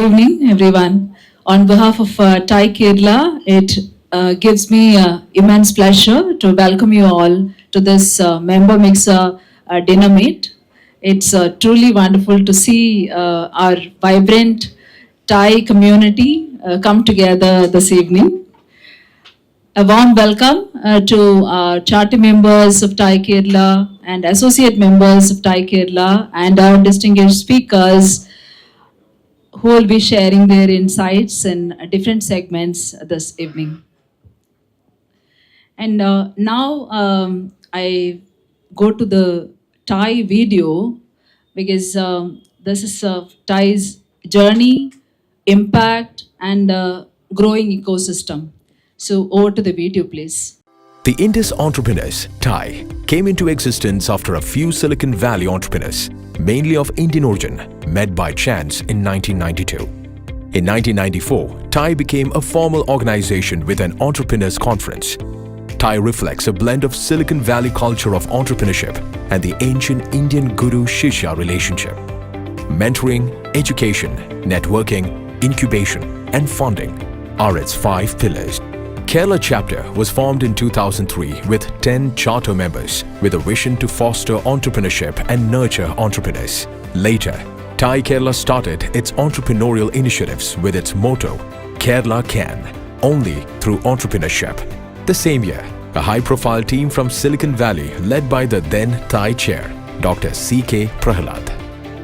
evening, everyone. On behalf of TiE Kerala, it gives me immense pleasure to welcome you all to this member mixer dinner meet. It's truly wonderful to see our vibrant TiE community come together this evening. A warm welcome to charter members of TiE Kerala and associate members of TiE Kerala and our distinguished speakers who will be sharing their insights in different segments this evening. And now I go to the TiE video because this is TiE's journey, impact, and growing ecosystem. So over to the video, please. The Indus entrepreneurs, TiE, came into existence after a few Silicon Valley entrepreneurs, mainly of Indian origin, met by chance in 1992. In 1994, TiE became a formal organization with an entrepreneurs conference. TiE reflects a blend of Silicon Valley culture of entrepreneurship and the ancient Indian guru-shishya relationship. Mentoring, education, networking, incubation, and funding are its 5 pillars. Kerala chapter was formed in 2003 with 10 charter members with a vision to foster entrepreneurship and nurture entrepreneurs. Later, TiE Kerala started its entrepreneurial initiatives with its motto, Kerala Can, only through entrepreneurship. The same year, a high-profile team from Silicon Valley led by the then TiE chair, Dr. C.K. Prahalad.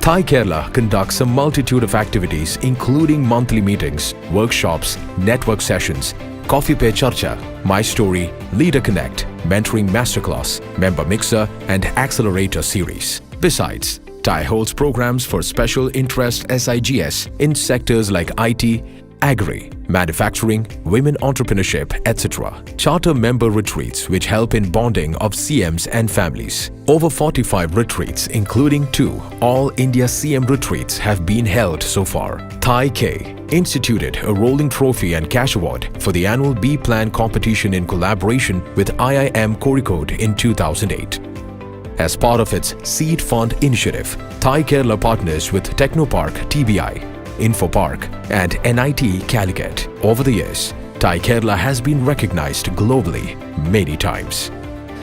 TiE Kerala conducts a multitude of activities including monthly meetings, workshops, network sessions, Coffee Pe Charcha, My Story, Leader Connect, Mentoring Masterclass, Member Mixer and Accelerator series. Besides, TiE holds programs for special interest SIGS in sectors like IT, agri, manufacturing, women entrepreneurship, etc. Charter member retreats which help in bonding of CMs and families. Over 45 retreats including 2 All India CM retreats have been held so far. TiE K instituted a rolling trophy and cash award for the annual B-Plan competition in collaboration with IIM Kozhikode in 2008. As part of its Seed Fund initiative, TiE Kerala partners with Technopark TBI, Infopark and NIT Calicut. Over the years, TiE Kerala has been recognized globally many times.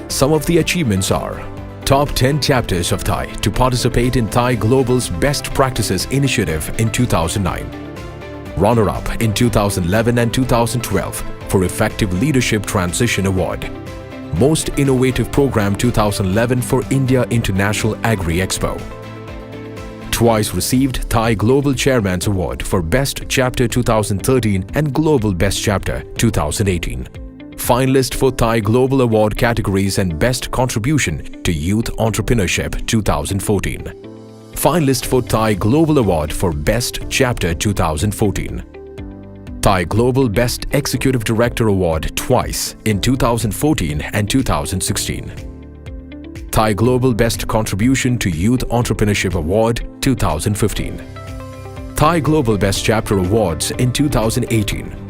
Some of the achievements are Top 10 chapters of TiE to participate in TiE Global's Best Practices Initiative in 2009. Runner-up in 2011 and 2012 for Effective Leadership Transition Award. Most Innovative Program 2011 for India International Agri Expo. Twice received TiE Global Chairman's Award for Best Chapter 2013 and Global Best Chapter 2018. Finalist for TiE Global Award categories and Best Contribution to Youth Entrepreneurship 2014. Finalist for TiE Global Award for Best Chapter 2014. TiE Global Best Executive Director Award twice in 2014 and 2016. TiE Global Best Contribution to Youth Entrepreneurship Award 2015. TiE Global Best Chapter Awards in 2018.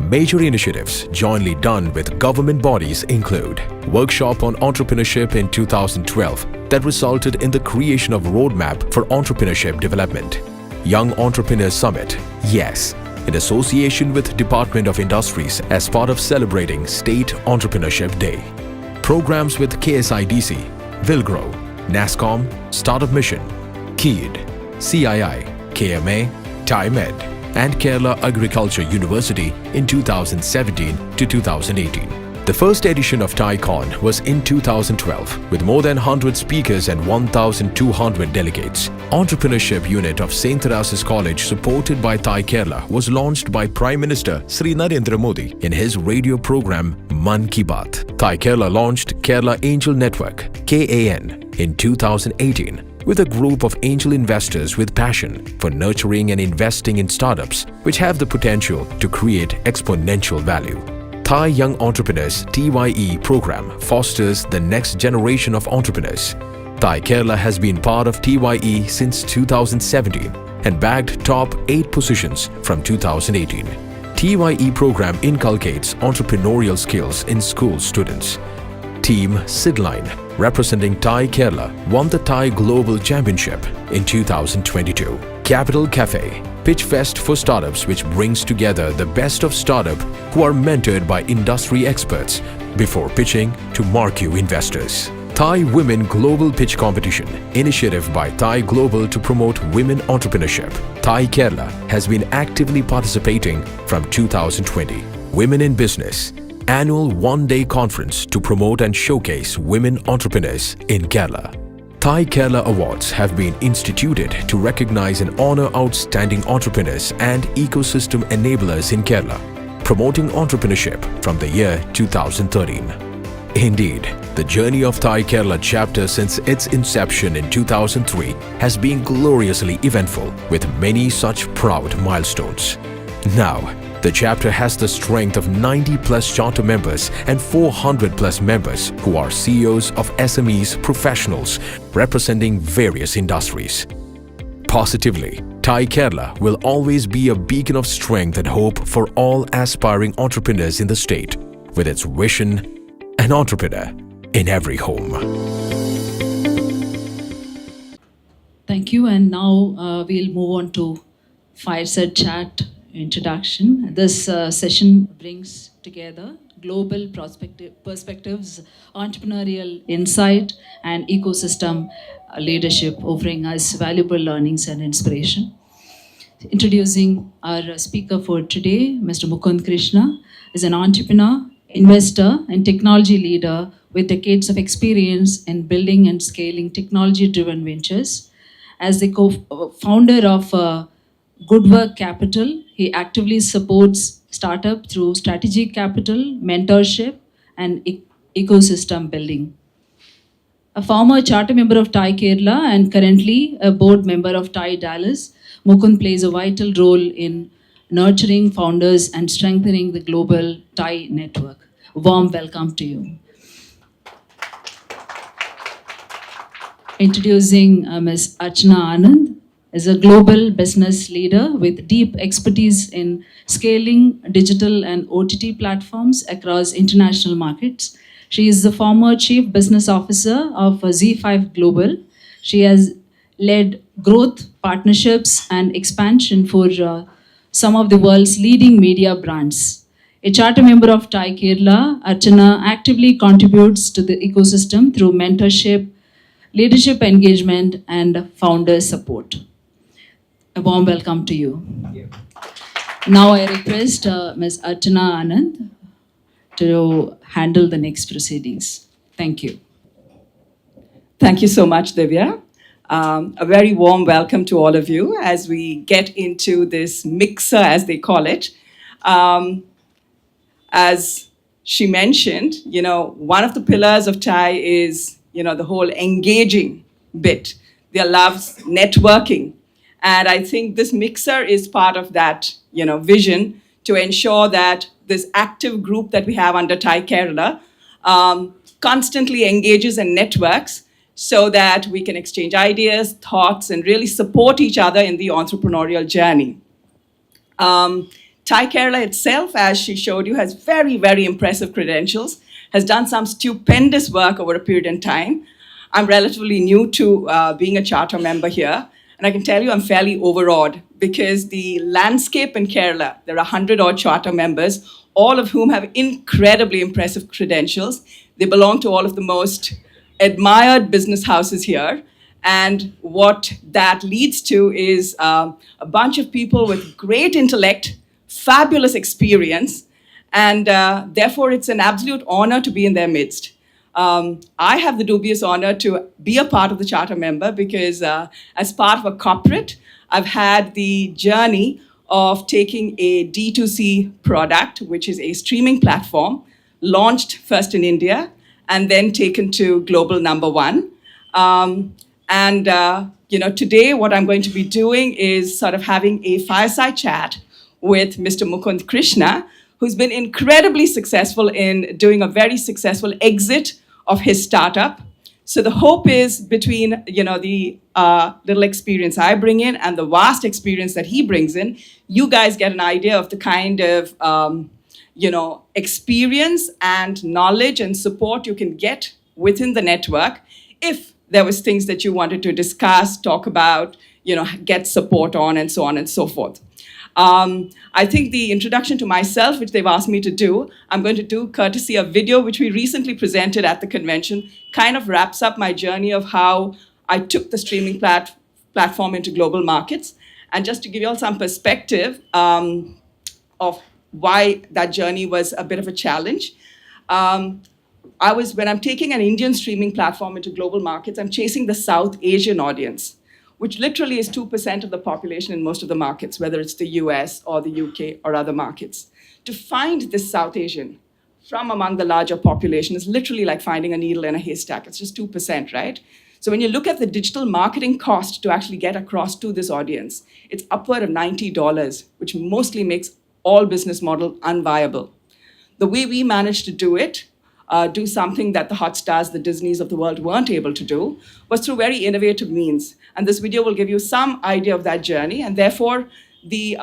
Major initiatives jointly done with government bodies include Workshop on Entrepreneurship in 2012 that resulted in the creation of Roadmap for Entrepreneurship Development. Young Entrepreneur Summit, YES, in association with Department of Industries as part of celebrating State Entrepreneurship Day. Programs with KSIDC, Wilgrow, NASCOM, Startup Mission, KEED, CII, KMA, TiE Med, and Kerala Agriculture University in 2017 to 2018. The first edition of TiECon was in 2012 with more than 100 speakers and 1,200 delegates. Entrepreneurship unit of St. Teresa's College supported by TiE Kerala was launched by Prime Minister Sri Narendra Modi in his radio program Man Ki Baat. TiE Kerala launched Kerala Angel Network KAN in 2018 with a group of angel investors with passion for nurturing and investing in startups which have the potential to create exponential value. TiE Young Entrepreneurs TYE program fosters the next generation of entrepreneurs. TiE Kerala has been part of TYE since 2017 and bagged top 8 positions from 2018. TYE program inculcates entrepreneurial skills in school students. Team Sidline, representing TiE Kerala, won the TiE Global Championship in 2022. Capital Cafe, Pitch Fest for Startups, which brings together the best of startup who are mentored by industry experts before pitching to marquee investors. TiE Women Global Pitch Competition, initiative by TiE Global to promote women entrepreneurship. TiE Kerala has been actively participating from 2020. Women in Business, annual one-day conference to promote and showcase women entrepreneurs in Kerala. TiE Kerala Awards have been instituted to recognize and honor outstanding entrepreneurs and ecosystem enablers in Kerala, promoting entrepreneurship from the year 2013. Indeed, the journey of TiE Kerala chapter since its inception in 2003 has been gloriously eventful with many such proud milestones. Now, the chapter has the strength of 90 plus charter members and 400 plus members who are CEOs of SMEs professionals representing various industries. Positively, TiE Kerala will always be a beacon of strength and hope for all aspiring entrepreneurs in the state, with its vision, an entrepreneur in every home. Thank you. And now we'll move on to Fireside Chat introduction. This session brings together global perspectives, entrepreneurial insight, and ecosystem leadership, offering us valuable learnings and inspiration. Introducing our speaker for today, Mr. Mukund Krishna, is an entrepreneur, investor, and technology leader with decades of experience in building and scaling technology-driven ventures. As the co-founder of Good Work Capital, he actively supports startup through strategic capital, mentorship, and ecosystem building. A former charter member of TiE Kerala and currently a board member of TiE Dallas, Mukund plays a vital role in nurturing founders and strengthening the global TiE network. Warm welcome to you. Introducing Ms. Archana Anand, is a global business leader with deep expertise in scaling digital and OTT platforms across international markets. She is the former Chief Business Officer of Z5 Global. She has led growth, partnerships, and expansion for some of the world's leading media brands. A charter member of TiE Kerala, Archana actively contributes to the ecosystem through mentorship, leadership engagement, and founder support. A warm welcome to you. Thank you. Now I request Ms. Archana Anand to handle the next proceedings. Thank you. Thank you so much, Divya. A very warm welcome to all of you as we get into this mixer, as they call it. As she mentioned, one of the pillars of TiE is, the whole engaging bit. They love networking. And I think this mixer is part of that, vision to ensure that this active group that we have under TiE Kerala constantly engages and networks so that we can exchange ideas, thoughts, and really support each other in the entrepreneurial journey. TiE Kerala itself, as she showed you, has very, very impressive credentials, has done some stupendous work over a period in time. I'm relatively new to being a charter member here, and I can tell you I'm fairly overawed because the landscape in Kerala, there are 100-odd charter members, all of whom have incredibly impressive credentials. They belong to all of the most admired business houses here. And what that leads to is a bunch of people with great intellect, fabulous experience, and therefore it's an absolute honor to be in their midst. I have the dubious honor to be a part of the charter member because as part of a corporate, I've had the journey of taking a D2C product, which is a streaming platform, launched first in India and then taken to global #1. Today what I'm going to be doing is sort of having a fireside chat with Mr. Mukund Krishna, who's been incredibly successful in doing a very successful exit of his startup. So the hope is between, the little experience I bring in and the vast experience that he brings in, you guys get an idea of the kind of, experience and knowledge and support you can get within the network if there was things that you wanted to discuss, talk about, get support on, and so on and so forth. I think the introduction to myself, which they've asked me to do, I'm going to do courtesy of video, which we recently presented at the convention, kind of wraps up my journey of how I took the streaming platform into global markets. And just to give you all some perspective of why that journey was a bit of a challenge, when I'm taking an Indian streaming platform into global markets, I'm chasing the South Asian audience, which literally is 2% of the population in most of the markets, whether it's the US or the UK or other markets. To find this South Asian from among the larger population is literally like finding a needle in a haystack. It's just 2%, right? So when you look at the digital marketing cost to actually get across to this audience, it's upward of $90, which mostly makes all business model unviable. The way we managed to do it, do something that the Hotstars, the Disneys of the world weren't able to do, was through very innovative means. And this video will give you some idea of that journey. And therefore, the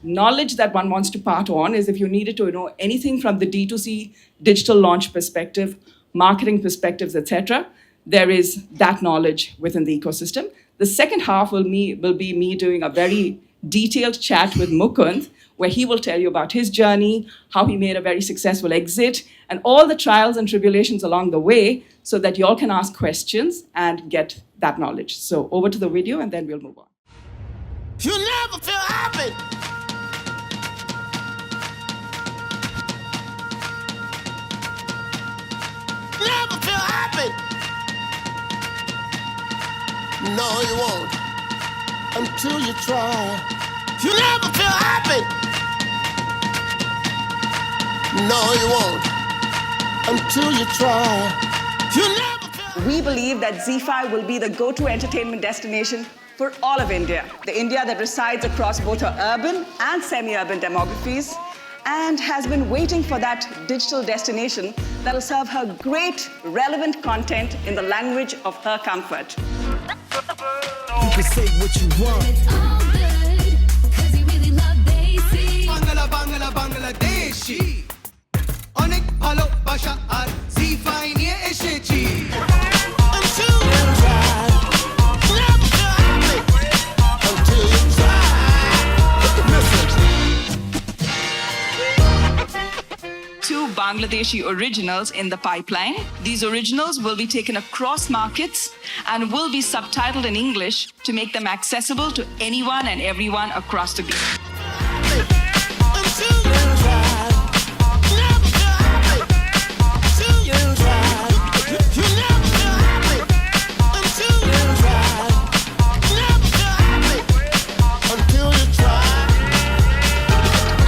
knowledge that one wants to part on is if you needed to know anything from the D2C digital launch perspective, marketing perspectives, etc., there is that knowledge within the ecosystem. The second half will be me doing a very detailed chat with Mukund, where he will tell you about his journey, how he made a very successful exit, and all the trials and tribulations along the way, so that you all can ask questions and get that knowledge. So over to the video, and then we'll move on. You never feel happy. Never feel happy. No, you won't until you try. You never feel happy. No, you won't until you try. You never feel. We believe that ZEE5 will be the go-to entertainment destination for all of India. The India that resides across both her urban and semi-urban demographies, and has been waiting for that digital destination that'll serve her great, relevant content in the language of her comfort. You can say what you want. It's all good, 'cause you really love Desi. Bangla Bangladeshi Onek bhalo basha ar ZEE5 niye eshechi Until you try. Never feel happy until you try. Get the message. Two Bangladeshi originals in the pipeline. These originals will be taken across markets and will be subtitled in English to make them accessible to anyone and everyone across the globe. Until you try. Never feel happy until you try. You never feel happy until you try. Never feel happy until you try.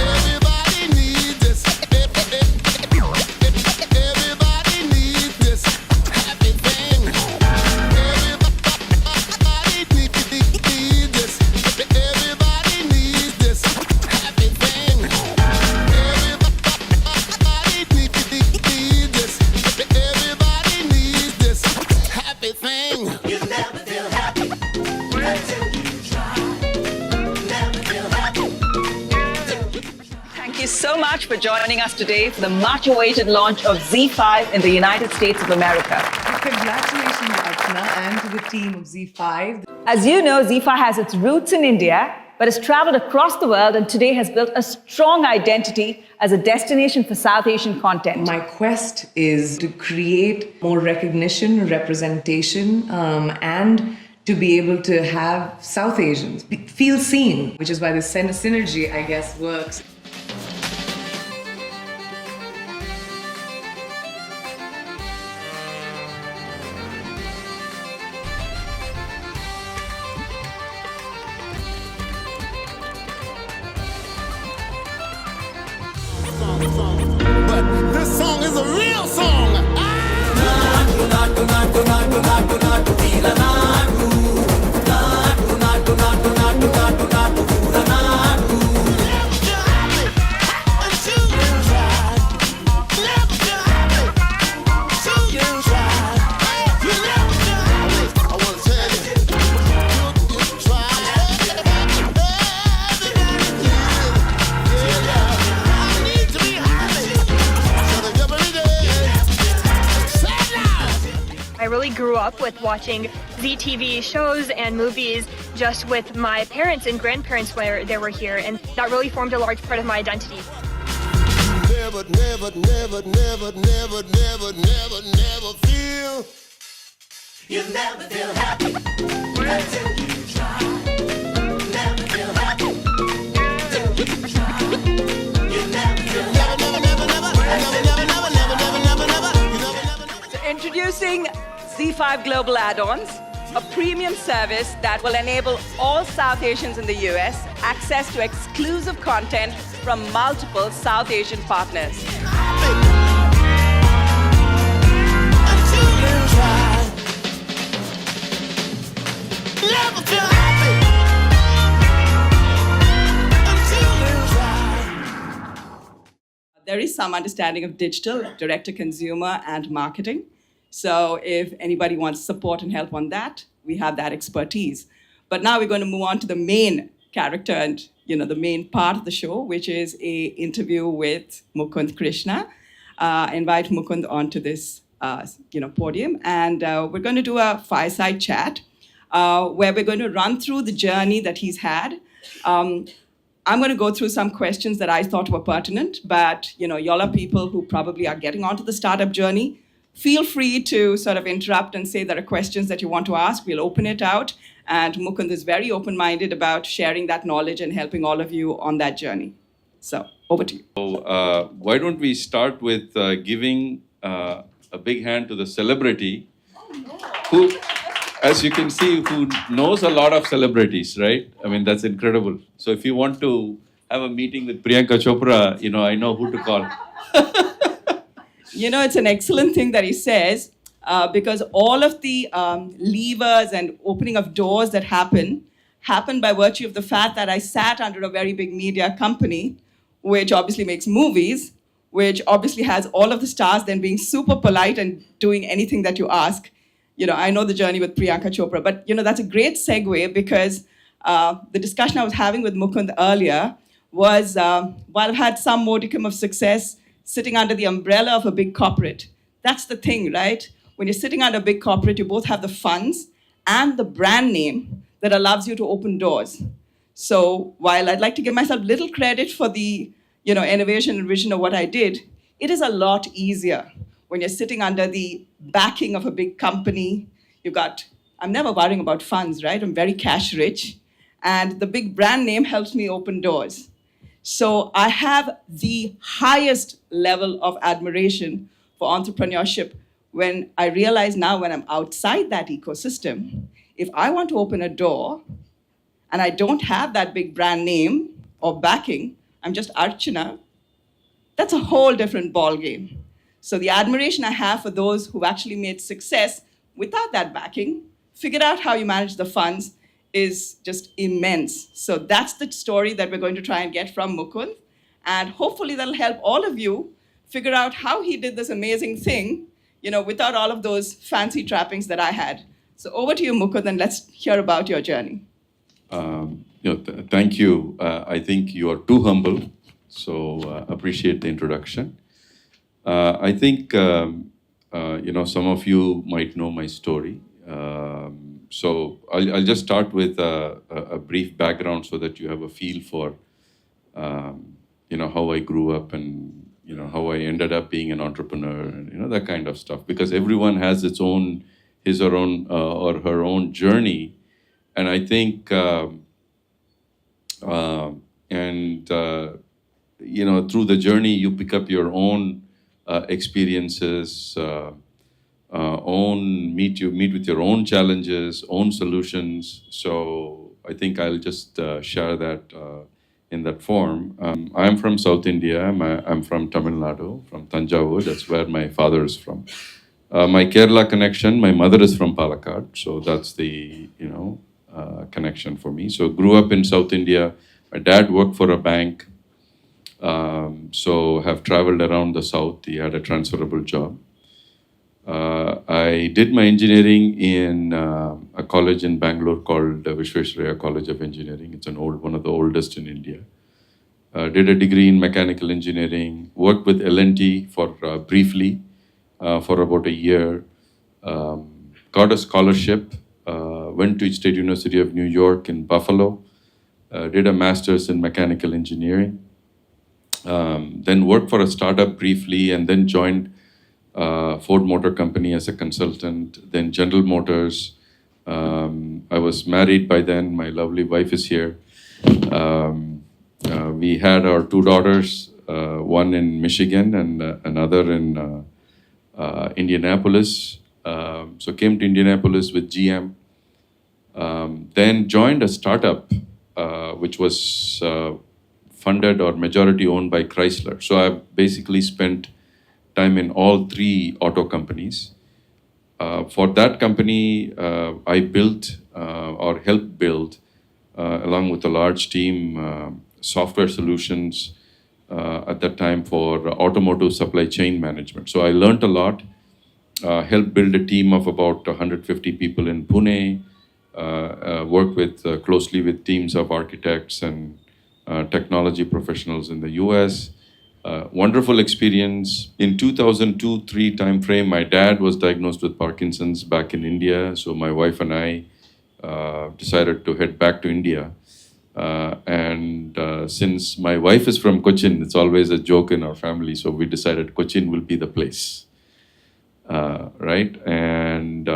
Everybody needs this. Everybody needs this happy thing. Everybody needs this. Everybody needs this happy thing. Everybody needs this. Everybody needs this happy thing. You never feel happy until you try. Never feel happy. Thank you so much for joining us today for the much-awaited launch of ZEE5 in the United States of America. Congratulations, Archana, and to the team of ZEE5. As you know, ZEE5 has its roots in India, but has traveled across the world and today has built a strong identity as a destination for South Asian content. My quest is to create more recognition, representation, and to be able to have South Asians feel seen, which is why the synergy, I guess, works. But this song is a real song. I really grew up with watching ZTV shows and movies just with my parents and grandparents when they were here, and that really formed a large part of my identity. Never, never, never, never, never, never, never, never feel. You'll never feel happy until you try. Never feel happy until you try. You'll never feel happy. Never, never, never, never, never, never, never, never, never, never, never. So introducing Z5 Global Add-ons, a premium service that will enable all South Asians in the US access to exclusive content from multiple South Asian partners. Until you try. Never feel happy until you try. There is some understanding of digital, direct-to-consumer, and marketing. So if anybody wants support and help on that, we have that expertise. But now we're going to move on to the main character and the main part of the show, which is a interview with Mukund Krishna. I invite Mukund onto this podium, and we're going to do a fireside chat where we're going to run through the journey that he's had. I'm going to go through some questions that I thought were pertinent, but y'all are people who probably are getting onto the startup journey. Feel free to sort of interrupt and say there are questions that you want to ask. We'll open it out. And Mukund is very open-minded about sharing that knowledge and helping all of you on that journey. So, over to you. So, why don't we start with giving a big hand to the celebrity who, as you can see, who knows a lot of celebrities, right? I mean, that's incredible. So if you want to have a meeting with Priyanka Chopra, I know who to call. It's an excellent thing that he says, because all of the levers and opening of doors that happen by virtue of the fact that I sat under a very big media company, which obviously makes movies, which obviously has all of the stars then being super polite and doing anything that you ask. I know the journey with Priyanka Chopra, but that's a great segue because the discussion I was having with Mukund earlier was, while I've had some modicum of success sitting under the umbrella of a big corporate, that's the thing, right? When you're sitting under a big corporate, you both have the funds and the brand name that allows you to open doors. So while I'd like to give myself little credit for the innovation and vision of what I did, it is a lot easier when you're sitting under the backing of a big company. I'm never worrying about funds, right? I'm very cash rich. And the big brand name helps me open doors. So I have the highest level of admiration for entrepreneurship when I realize now when I'm outside that ecosystem, if I want to open a door and I don't have that big brand name or backing, I'm just Archana, that's a whole different ballgame. So the admiration I have for those who've actually made success without that backing, figured out how you manage the funds, is just immense. So that's the story that we're going to try and get from Mukund. And hopefully that'll help all of you figure out how he did this amazing thing, without all of those fancy trappings that I had. So over to you, Mukund, and let's hear about your journey. Thank you. I think you are too humble, so appreciate the introduction. I think, some of you might know my story. So I'll just start with a brief background so that you have a feel for, how I grew up and, how I ended up being an entrepreneur and, that kind of stuff. Because everyone has his or her own journey. And I think, through the journey, you pick up your own experiences, meet with your own challenges, own solutions. So I think I'll just share that in that form. I'm from South India. I'm from Tamil Nadu, from Tanjavur. That's where my father is from. My Kerala connection, my mother is from Palakkad. So that's the, connection for me. So grew up in South India. My dad worked for a bank. So have traveled around the South. He had a transferable job. I did my engineering in a college in Bangalore called Vishwesvaraya College of Engineering. It's one of the oldest in India. Did a degree in mechanical engineering. Worked with L&T for briefly for about a year. Got a scholarship went to State University of New York in Buffalo, did a master's in mechanical engineering, then worked for a startup briefly, and then joined Ford Motor Company as a consultant, then General Motors. I was married by then. My lovely wife is here. We had our two daughters, one in Michigan and another in Indianapolis. So came to Indianapolis with GM. Then joined a startup which was funded or majority owned by Chrysler. So I've basically spent time in all three auto companies. For that company, I built or helped build, along with a large team, software solutions at that time for automotive supply chain management. So I learned a lot, helped build a team of about 150 people in Pune, worked with closely with teams of architects and technology professionals in the US. Wonderful experience. In 2002-3 timeframe, my dad was diagnosed with Parkinson's back in India. So my wife and I decided to head back to India. And since my wife is from Cochin, it's always a joke in our family. So we decided Cochin will be the place. Right? And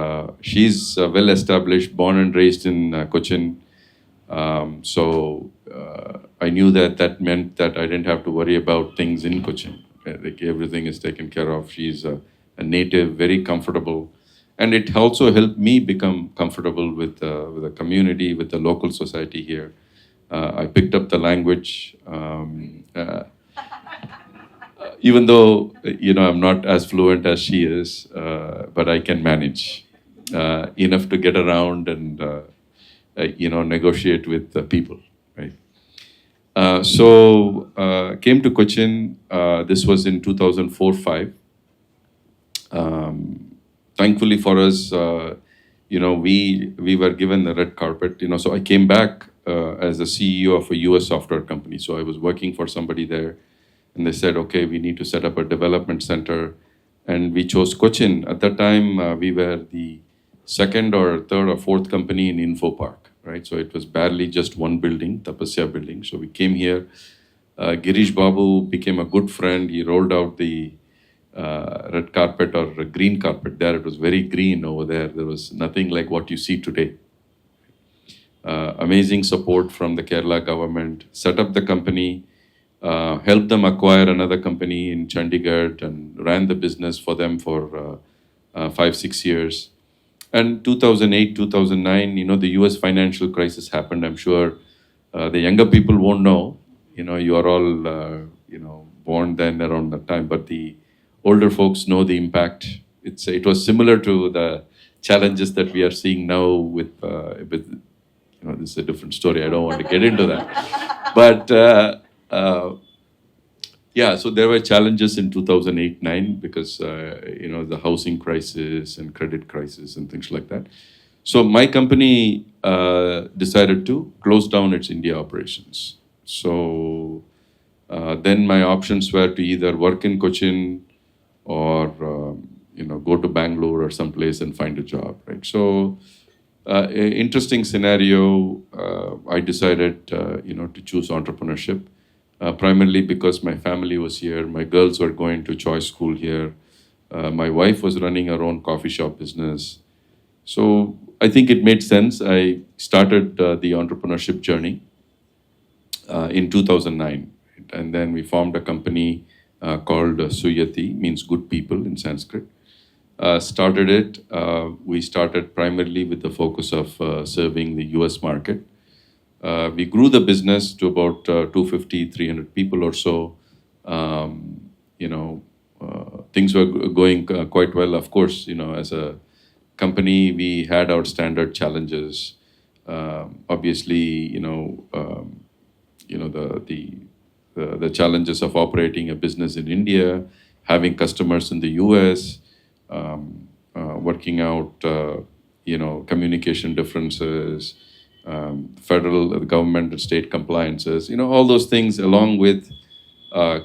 she's well established, born and raised in Cochin. So I knew that meant that I didn't have to worry about things in Cochin. Like everything is taken care of. She's a native, very comfortable. And it also helped me become comfortable with the community, with the local society here. I picked up the language. Even though, I'm not as fluent as she is, but I can manage enough to get around and, negotiate with the people, right? So came to Cochin. This was in 2004-5. Thankfully for us, we were given the red carpet. So I came back as the CEO of a US software company. So I was working for somebody there. And they said, okay, we need to set up a development center. And we chose Cochin. At that time, we were the second or third or fourth company in InfoPark, right? So it was barely just one building, Tapasya building. So we came here. Girish Babu became a good friend. He rolled out the red carpet or green carpet there. It was very green over there. There was nothing like what you see today. Amazing support from the Kerala government. Set up the company. Helped them acquire another company in Chandigarh and ran the business for them for 5-6 years. And 2008, 2009, the US financial crisis happened. I'm sure the younger people won't know. You are all, born then around that time. But the older folks know the impact. It was similar to the challenges that we are seeing now with this is a different story. I don't want to get into that. But so there were challenges in 2008-9 because, the housing crisis and credit crisis and things like that. So my company decided to close down its India operations. So then my options were to either work in Cochin or, go to Bangalore or someplace and find a job, right? So interesting scenario, I decided, to choose entrepreneurship. Primarily because my family was here, my girls were going to choice school here, my wife was running her own coffee shop business. So I think it made sense. I started the entrepreneurship journey in 2009. And then we formed a company called Suyati, means good people in Sanskrit. Started it. We started primarily with the focus of serving the US market. We grew the business to about 250, 300 people or so. Things were going quite well. Of course, as a company, we had our standard challenges. Obviously, the challenges of operating a business in India, having customers in the US, working out, communication differences. Federal government and state compliances, all those things, along with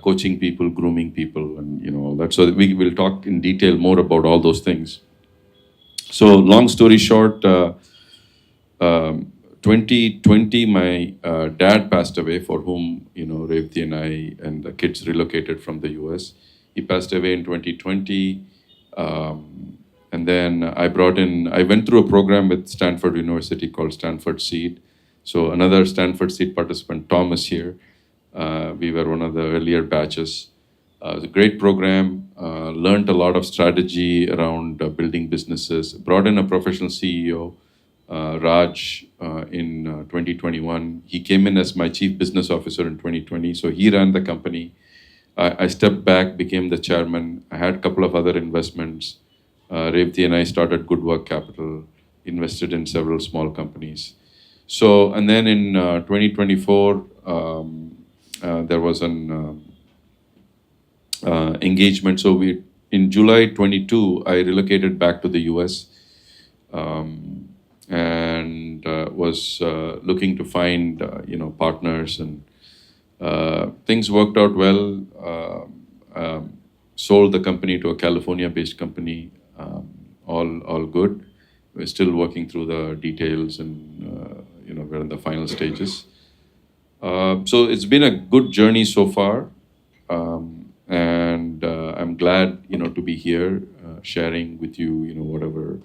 coaching people, grooming people, and all that. So we will talk in detail more about all those things. So long story short, 2020, my dad passed away, for whom, Revati and I and the kids relocated from the US. He passed away in 2020. And then I went through a program with Stanford University called Stanford Seed. So another Stanford Seed participant, Tom, is here. We were one of the earlier batches. It was a great program. Learned a lot of strategy around building businesses. Brought in a professional CEO, Raj, in 2021. He came in as my chief business officer in 2020. So he ran the company. I stepped back, became the chairman. I had a couple of other investments. Revati and I started Good Work Capital, invested in several small companies. So, and then in 2024, there was an engagement. So in July 22, I relocated back to the US and was looking to find, partners, and things worked out well. Sold the company to a California-based company. All good. We're still working through the details, and we're in the final stages. So it's been a good journey so far, and I'm glad to be here, sharing with you whatever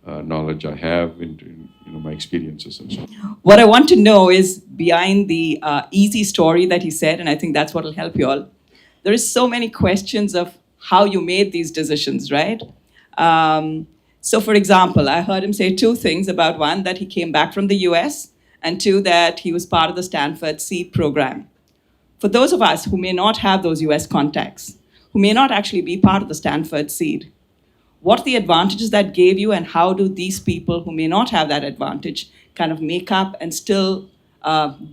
knowledge I have in my experiences and so on. What I want to know is behind the easy story that he said, and I think that's what will help you all. There is so many questions of how you made these decisions, right? So for example, I heard him say two things about: one, that he came back from the US, and two, that he was part of the Stanford Seed program. For those of us who may not have those US contacts, who may not actually be part of the Stanford Seed, what are the advantages that gave you, and how do these people who may not have that advantage kind of make up and still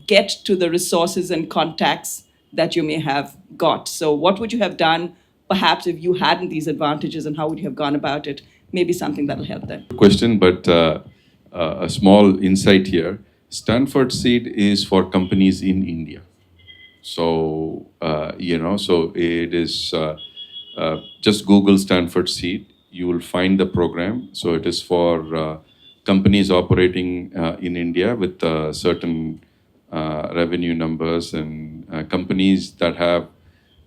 get to the resources and contacts that you may have got? So what would you have done perhaps if you hadn't these advantages, and how would you have gone about it? Maybe something that'll help them. Question, but a small insight here. Stanford Seed is for companies in India. So, so it is, just Google Stanford Seed. You will find the program. So it is for companies operating in India with certain revenue numbers, and companies that have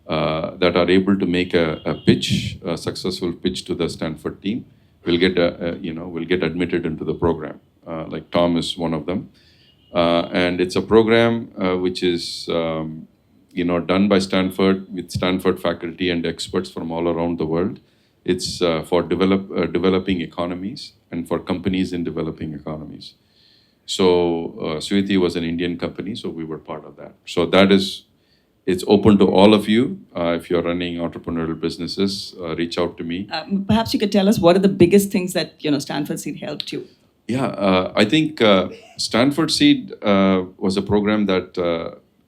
that are able to make a pitch, a successful pitch to the Stanford team, will get admitted into the program. Like Tom is one of them, and it's a program which is done by Stanford with Stanford faculty and experts from all around the world. It's for developing economies and for companies in developing economies. So Switi was an Indian company, so we were part of that. So it's open to all of you. If you're running entrepreneurial businesses, reach out to me. Perhaps you could tell us what are the biggest things that Stanford Seed helped you? Yeah, I think Stanford Seed was a program that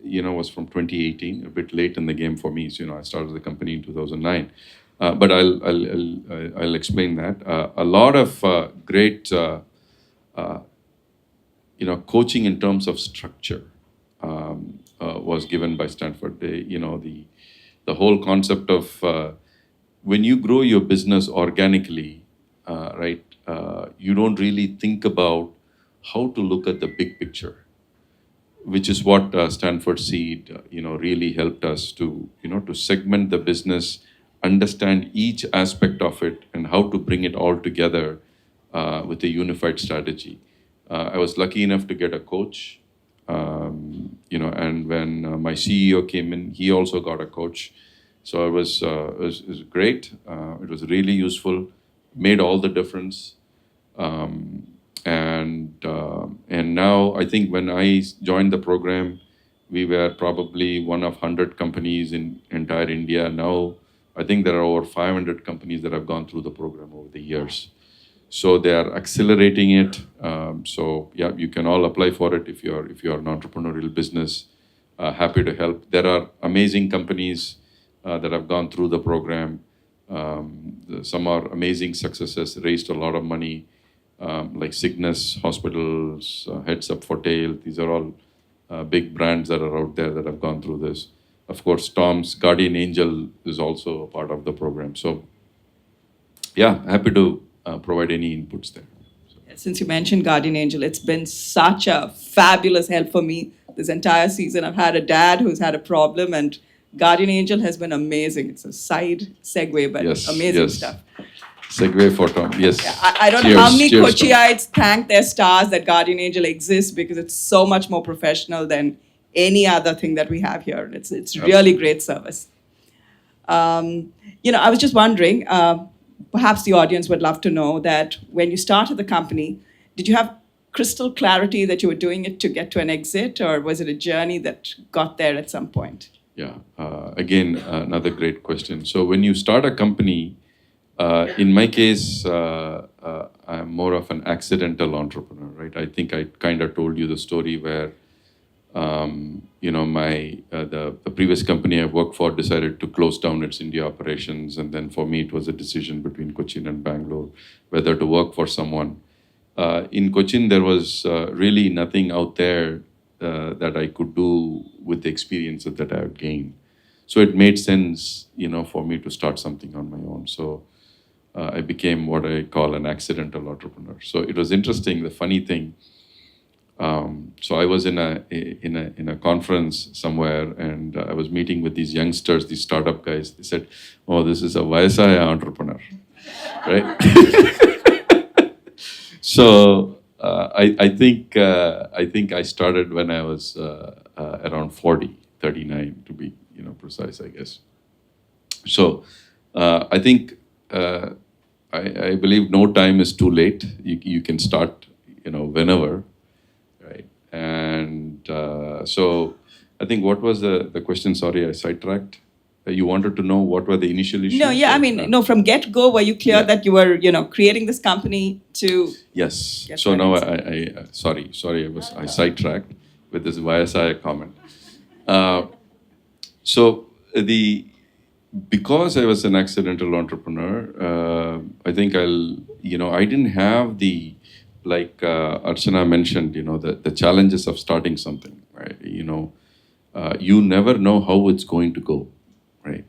was from 2018, a bit late in the game for me. So, I started the company in 2009. But I'll explain that. A lot of great coaching in terms of structure was given by Stanford. The whole concept of when you grow your business organically, right? You don't really think about how to look at the big picture, which is what Stanford Seed, really helped us to segment the business, understand each aspect of it, and how to bring it all together with a unified strategy. I was lucky enough to get a coach, and when my CEO came in, he also got a coach. So it was great. It was really useful, made all the difference. And now I think when I joined the program, we were probably one of 100 companies in entire India. Now I think there are over 500 companies that have gone through the program over the years. So they are accelerating it. So yeah, you can all apply for it if you're an entrepreneurial business. Happy to help. There are amazing companies that have gone through the program. Some are amazing successes, raised a lot of money, like Cygnus Hospitals, Heads Up for Tail. These are all big brands that are out there that have gone through this. Of course, Tom's Guardian Angel is also a part of the program. So yeah, happy to provide any inputs there. Since you mentioned Guardian Angel, it's been such a fabulous help for me this entire season. I've had a dad who's had a problem, and Guardian Angel has been amazing. It's a side segue, but Yes, amazing yes. stuff. Segue for Tom. Yes. I don't know how many Cheers, Tom. Kochiites thank their stars that Guardian Angel exists, because it's so much more professional than any other thing that we have here. It's really great service. I was just wondering, perhaps the audience would love to know that when you started the company, did you have crystal clarity that you were doing it to get to an exit, or was it a journey that got there at some point? Yeah. Again, another great question. So when you start a company, in my case, I'm more of an accidental entrepreneur, right? I think I kind of told you the story where, the previous company I worked for decided to close down its India operations, and then for me it was a decision between Cochin and Bangalore whether to work for someone. In Cochin, there was really nothing out there that I could do with the experiences that I had gained. So it made sense, for me to start something on my own. So I became what I call an accidental entrepreneur. So it was interesting. The funny thing, so I was in a conference somewhere, and I was meeting with these youngsters, these startup guys. They said, "Oh, this is a Vayasaya entrepreneur," right? So I think I started when I was around 40, 39 to be precise, I guess. So I think I believe no time is too late. You can start whenever, right? And so I think what was the question? Sorry, I sidetracked. You wanted to know what were the initial issues? No, yeah, from get-go, were you clear that you were, creating this company to... Yes. Get So now started? I sorry, I sidetracked with this Vayasaya comment. Because I was an accidental entrepreneur, I think I didn't have the, like Archana mentioned, the challenges of starting something, right? You never know how it's going to go, right?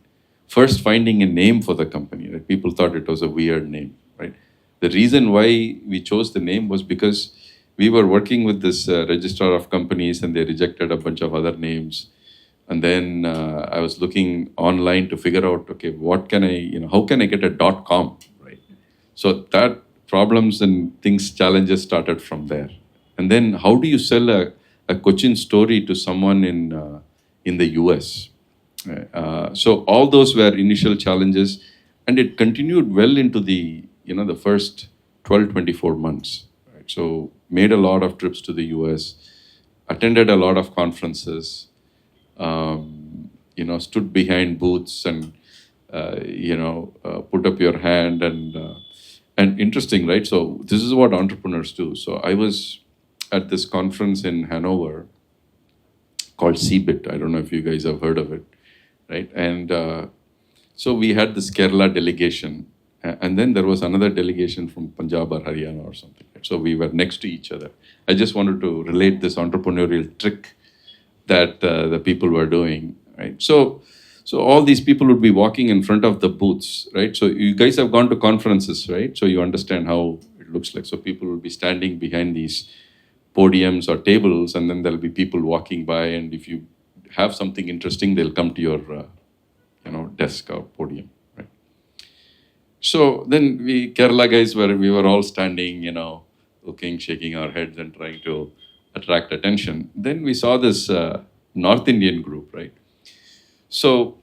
First, finding a name for the company, right? People thought it was a weird name, right? The reason why we chose the name was because we were working with this registrar of companies, and they rejected a bunch of other names. And then I was looking online to figure out, okay, how can I get a .com, right? So that problems and challenges started from there. And then how do you sell a Cochin story to someone in the US? So all those were initial challenges, and it continued well into the first 12, 24 months. Right? So made a lot of trips to the US, attended a lot of conferences, stood behind booths and, put up your hand and interesting, right? So this is what entrepreneurs do. So I was at this conference in Hanover called CBIT. I don't know if you guys have heard of it, right? And so we had this Kerala delegation, and then there was another delegation from Punjab or Haryana or something. Right? So we were next to each other. I just wanted to relate this entrepreneurial trick that the people were doing, right? So all these people would be walking in front of the booths, right? So you guys have gone to conferences, right? So you understand how it looks like. So people will be standing behind these podiums or tables, and then there'll be people walking by, and if you have something interesting, they'll come to your desk or podium, right? So then Kerala guys we were all standing, looking, shaking our heads and trying to attract attention. Then we saw this North Indian group, right? So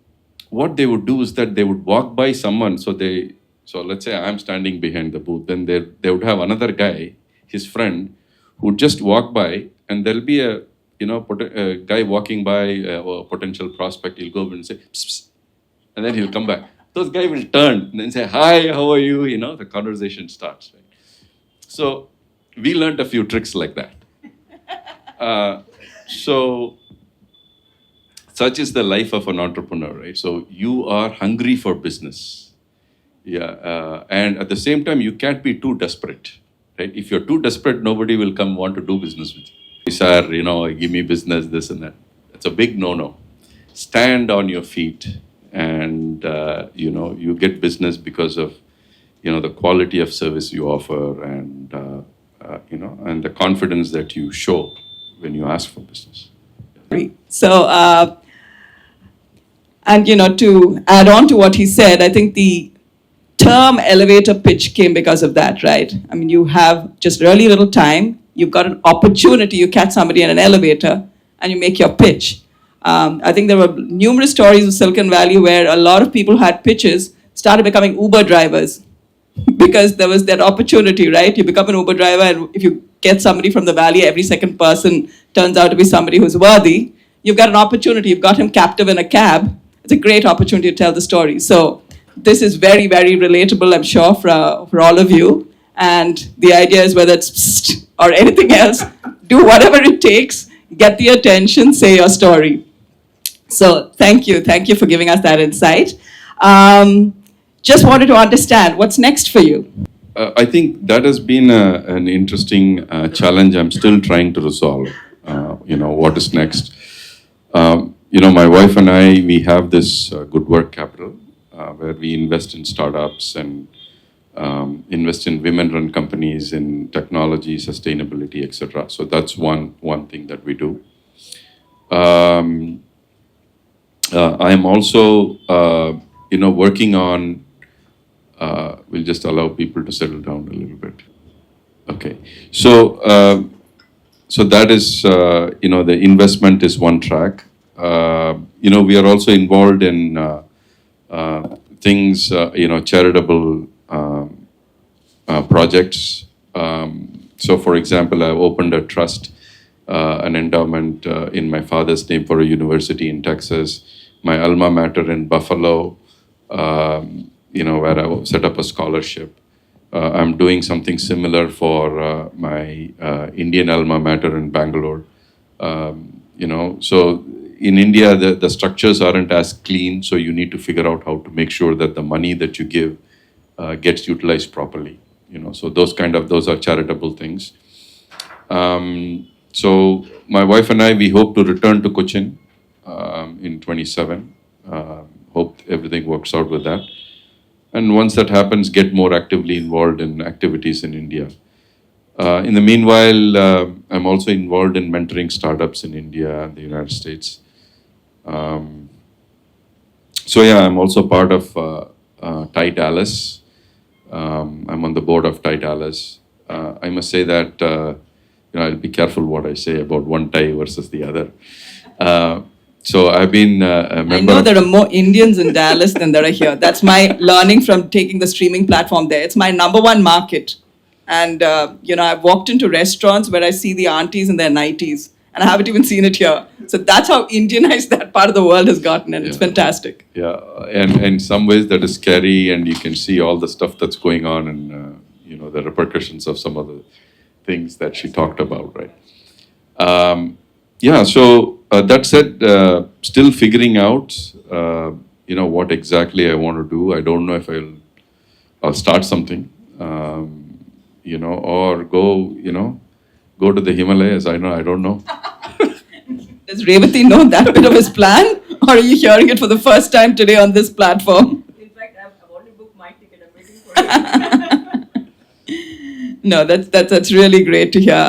what they would do is that they would walk by someone. So let's say I'm standing behind the booth. Then they would have another guy, his friend, who would just walk by, and there'll be a guy walking by, a potential prospect. He'll go over and say, psst, psst, and then he'll come back. Those guys will turn and then say, "Hi, how are you?" The conversation starts, right? So we learned a few tricks like that. So such is the life of an entrepreneur, right? So you are hungry for business. Yeah. And at the same time, you can't be too desperate, right? If you're too desperate, nobody will come want to do business with you. Sir, give me business, this and that. It's a big no-no. Stand on your feet, and, you get business because of, the quality of service you offer, and and the confidence that you show when you ask for business. So, and to add on to what he said, I think the term elevator pitch came because of that, right? I mean, you have just really little time, you've got an opportunity, you catch somebody in an elevator, and you make your pitch. I think there were numerous stories of Silicon Valley where a lot of people who had pitches started becoming Uber drivers because there was that opportunity, right? You become an Uber driver, and if you get somebody from the valley, every second person turns out to be somebody who's worthy. You've got an opportunity. You've got him captive in a cab. It's a great opportunity to tell the story. So this is very, very relatable, I'm sure, for all of you. And the idea is, whether it's psst or anything else, do whatever it takes, get the attention, say your story. So thank you for giving us that insight. Just wanted to understand, what's next for you? I think that has been an interesting challenge I'm still trying to resolve. What is next? My wife and I, we have this good work capital where we invest in startups and invest in women-run companies in technology, sustainability, etc. So that's one thing that we do. I'm also, working on. We'll just allow people to settle down a little bit. Okay, so that is, the investment is one track. We are also involved in things, charitable projects. So, for example, I've opened a trust, an endowment in my father's name for a university in Texas, my alma mater in Buffalo, where I set up a scholarship. I'm doing something similar for my Indian alma mater in Bangalore. So in India, the structures aren't as clean, so you need to figure out how to make sure that the money that you give gets utilized properly. So those are charitable things. So my wife and I, we hope to return to Cochin in 27. Hope everything works out with that. And once that happens, get more actively involved in activities in India. In the meanwhile, I'm also involved in mentoring startups in India and the United States. I'm also part of TiE Dallas. I'm on the board of TiE Dallas. I must say that I'll be careful what I say about one TiE versus the other. So I've been a member. I know there are more Indians in Dallas than there are here. That's my learning from taking the streaming platform there. It's my number one market. And, I've walked into restaurants where I see the aunties in their 90s, and I haven't even seen it here. So that's how Indianized that part of the world has gotten, and it's fantastic. Yeah, and in some ways that is scary, and you can see all the stuff that's going on and, the repercussions of some of the things that she talked about, right? So that said, still figuring out, what exactly I want to do. I don't know if I'll start something, or go to the Himalayas. I don't know. Does Revati know that bit of his plan? Or are you hearing it for the first time today on this platform? In fact, I've already booked my ticket. I'm waiting for it. No, that's really great to hear.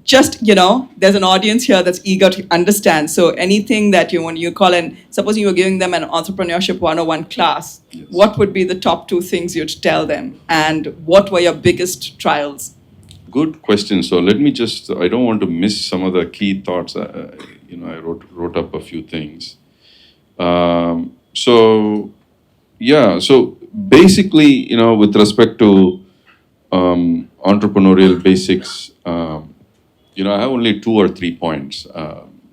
There's an audience here that's eager to understand. So anything that when you call in, supposing you were giving them an entrepreneurship 101 class, yes, what would be the top 2 things you'd tell them? And what were your biggest trials? Good question. So let me I don't want to miss some of the key thoughts. I wrote up a few things. So basically, with respect to entrepreneurial basics, I have only 2 or 3 points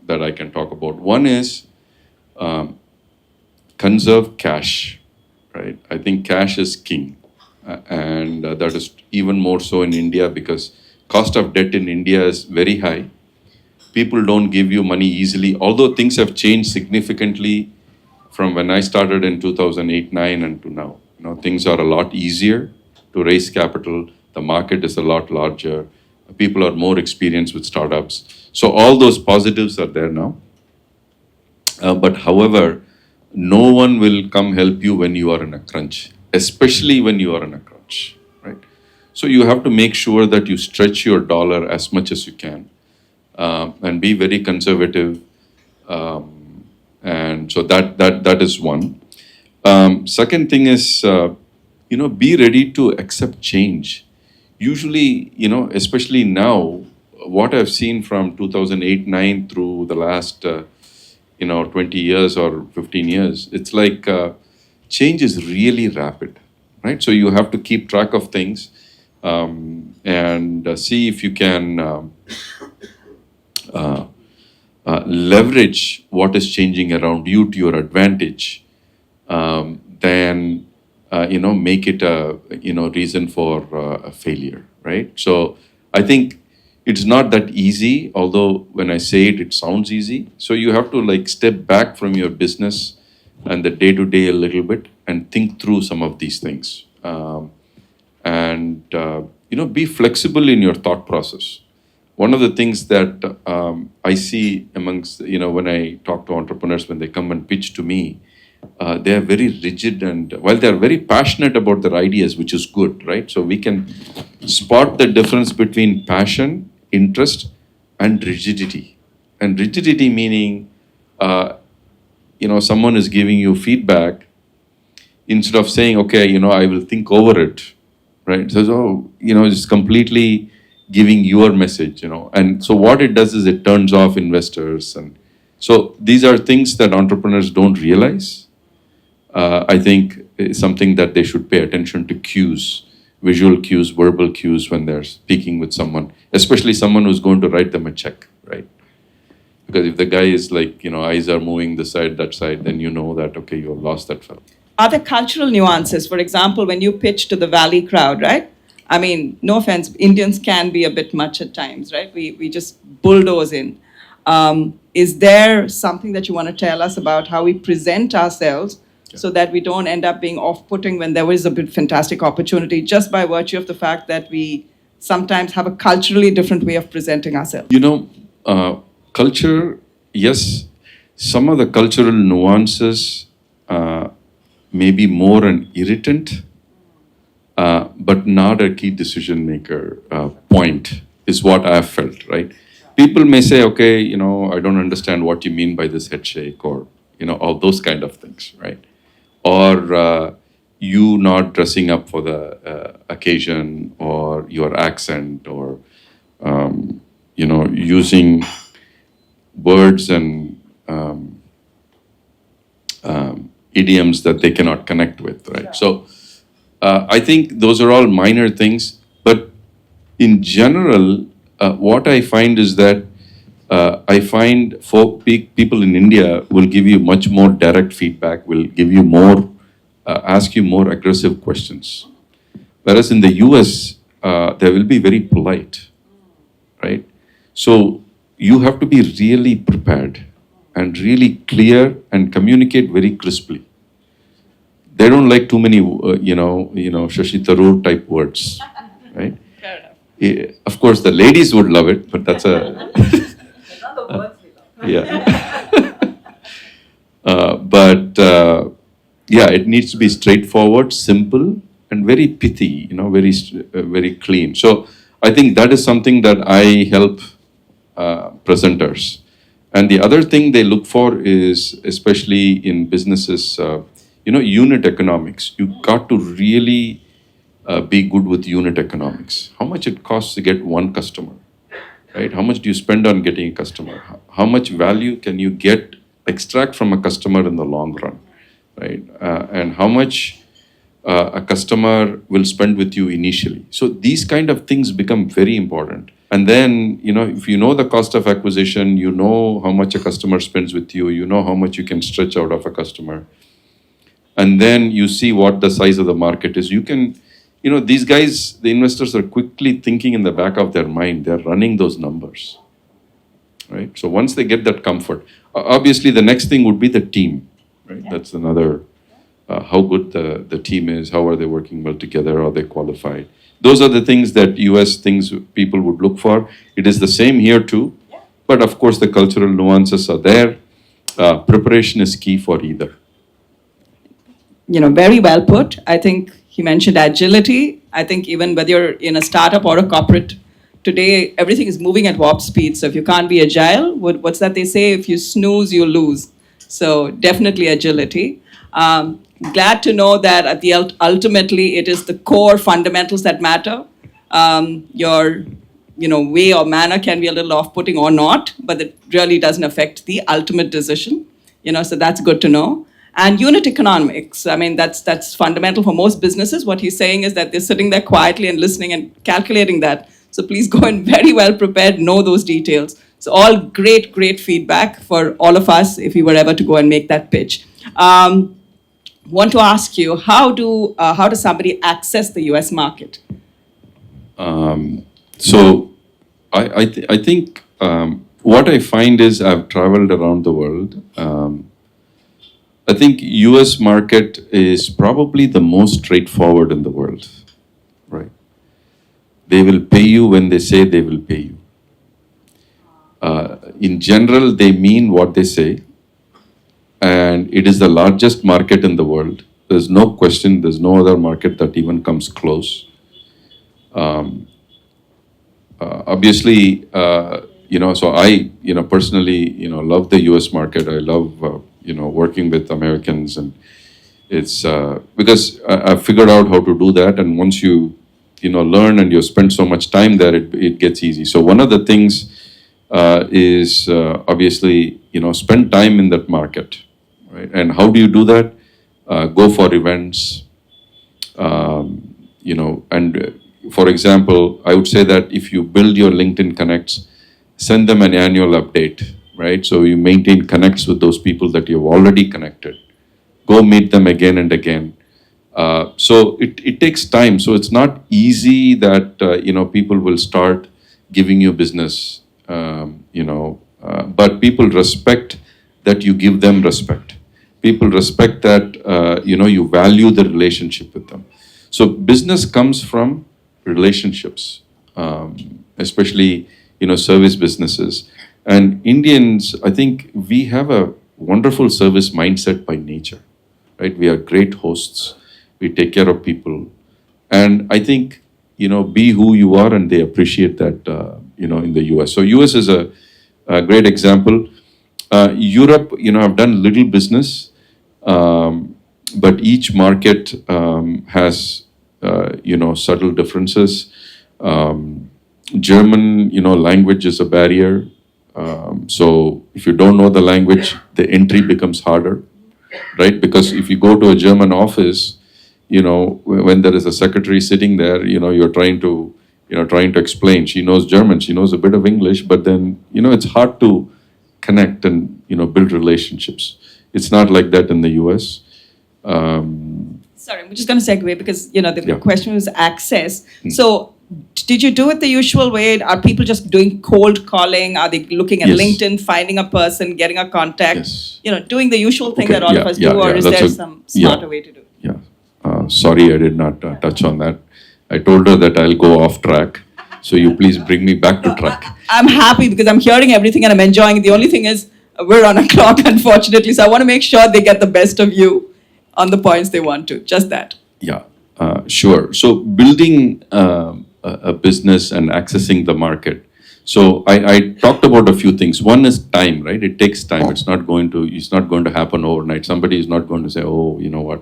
that I can talk about. One is conserve cash, right? I think cash is king. And that is even more so in India because cost of debt in India is very high. People don't give you money easily, although things have changed significantly from when I started in 2008-9 and to now. Things are a lot easier to raise capital. The market is a lot larger. People are more experienced with startups. So all those positives are there now. But however, no one will come help you when you are in a crunch, especially when you are in a crunch, right? So you have to make sure that you stretch your dollar as much as you can, and be very conservative. And so that is one. Second thing is, be ready to accept change. Usually, especially now, what I've seen from 2008-9 through the last, 20 years or 15 years, it's like change is really rapid, right? So you have to keep track of things, and see if you can leverage what is changing around you to your advantage, then make it a reason for a failure, right? So I think it's not that easy, although when I say it, it sounds easy. So you have to like step back from your business and the day to day a little bit and think through some of these things, and be flexible in your thought process. One of the things that I see amongst, when I talk to entrepreneurs, when they come and pitch to me, they are very rigid, and while they are very passionate about their ideas, which is good, right? So we can spot the difference between passion, interest, and rigidity. And rigidity meaning, someone is giving you feedback, instead of saying, okay, I will think over it, right? So, it's completely giving your message, and so what it does is it turns off investors. And so these are things that entrepreneurs don't realize. I think it's something that they should pay attention to: cues, visual cues, verbal cues when they're speaking with someone, especially someone who's going to write them a check, right? Because if the guy is like, eyes are moving this side, that side, then you know that, okay, you've lost that fellow. Are there cultural nuances? For example, when you pitch to the Valley crowd, right? I mean, no offense, Indians can be a bit much at times, right? We just bulldoze in. Is there something that you want to tell us about how we present ourselves so that we don't end up being off-putting when there is a bit fantastic opportunity, just by virtue of the fact that we sometimes have a culturally different way of presenting ourselves? Culture, yes, some of the cultural nuances may be more an irritant, but not a key decision maker point, is what I've felt, right? People may say, okay, I don't understand what you mean by this head shake, or, all those kind of things, right? Or you not dressing up for the occasion, or your accent, or, using words and idioms that they cannot connect with, right? So I think those are all minor things, but in general, what I find is that I find people in India will give you much more direct feedback, will give you more, ask you more aggressive questions. Whereas in the US, they will be very polite, right? So you have to be really prepared and really clear and communicate very crisply. They don't like too many, Shashi Tharoor type words, right? Fair enough. Of course, the ladies would love it, but that's a... it needs to be straightforward, simple, and very pithy, very clean. So I think that is something that I help presenters. And the other thing they look for is, especially in businesses, unit economics. You got to really be good with unit economics. How much it costs to get one customer, right? How much do you spend on getting a customer? How much value can you extract from a customer in the long run, right? And how much a customer will spend with you initially. So these kind of things become very important. And then, if you know the cost of acquisition, you know how much a customer spends with you, you know how much you can stretch out of a customer. And then you see what the size of the market is. You can, these guys, the investors are quickly thinking in the back of their mind, they're running those numbers, right? So once they get that comfort, obviously the next thing would be the team, right? Yeah. That's another, how good the team is, how are they working well together, are they qualified? Those are the things that US things people would look for. It is the same here too, but of course the cultural nuances are there. Preparation is key for either. Very well put. I think He mentioned agility. I think even whether you're in a startup or a corporate, today everything is moving at warp speed. So if you can't be agile, what's that they say? If you snooze, you lose. So definitely agility. Glad to know that at the ultimately it is the core fundamentals that matter. Your way or manner can be a little off-putting or not, but it really doesn't affect the ultimate decision. So that's good to know. And unit economics, I mean, that's fundamental for most businesses. What he's saying is that they're sitting there quietly and listening and calculating that. So please go in very well prepared, know those details. So all great, great feedback for all of us if we were ever to go and make that pitch. Want to ask you, how does somebody access the US market? So I think what I find is I've traveled around the world. I think US market is probably the most straightforward in the world, right? They will pay you when they say they will pay you. In general, they mean what they say, and it is the largest market in the world. There's no question, there's no other market that even comes close. Obviously, so I, personally, love the US market. I love, working with Americans, and it's because I've figured out how to do that. And once you, learn and you spend so much time there, it gets easy. So one of the things is obviously, spend time in that market, right? And how do you do that? Go for events, and for example, I would say that if you build your LinkedIn connects, send them an annual update, right? So you maintain connects with those people that you've already connected. Go meet them again and again. So it takes time. So it's not easy that, people will start giving you business, but people respect that you give them respect. People respect that, you value the relationship with them. So business comes from relationships, especially, service businesses. And Indians, I think we have a wonderful service mindset by nature, right? We are great hosts. We take care of people. And I think, be who you are, and they appreciate that, in the US. So US is a great example. Europe, I've done little business, but each market has, subtle differences. German, language is a barrier. So if you don't know the language, the entry becomes harder, right? Because if you go to a German office, when there is a secretary sitting there, you're trying to explain. She knows German, she knows a bit of English, but then, it's hard to connect and, build relationships. It's not like that in the US. Sorry, I'm just going to segue because, the question was access. So did you do it the usual way? Are people just doing cold calling? Are they looking at LinkedIn, finding a person, getting a contact? Yes. Doing the usual thing that all of us do, or is there some smarter way to do it? Yeah. Sorry, I did not touch on that. I told her that I'll go off track. So you please bring me back to track. I'm happy because I'm hearing everything and I'm enjoying it. The only thing is we're on a clock, unfortunately. So I want to make sure they get the best of you on the points they want to. Just that. Yeah, sure. So building a business and accessing the market. So I talked about a few things. One is time, right? It takes time. It's not going to happen overnight. Somebody is not going to say, oh, you know what?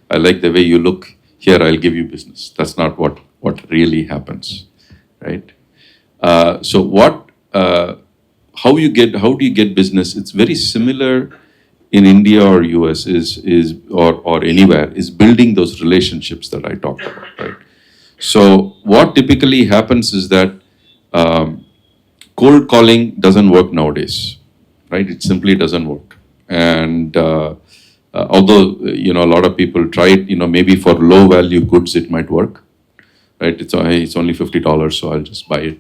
I like the way you look. Here, I'll give you business. That's not what really happens, right? How do you get business? It's very similar in India or US or anywhere, is building those relationships that I talked about, right? So what typically happens is that cold calling doesn't work nowadays, right? It simply doesn't work. And although, a lot of people try it, maybe for low value goods, it might work, right? It's only $50, so I'll just buy it,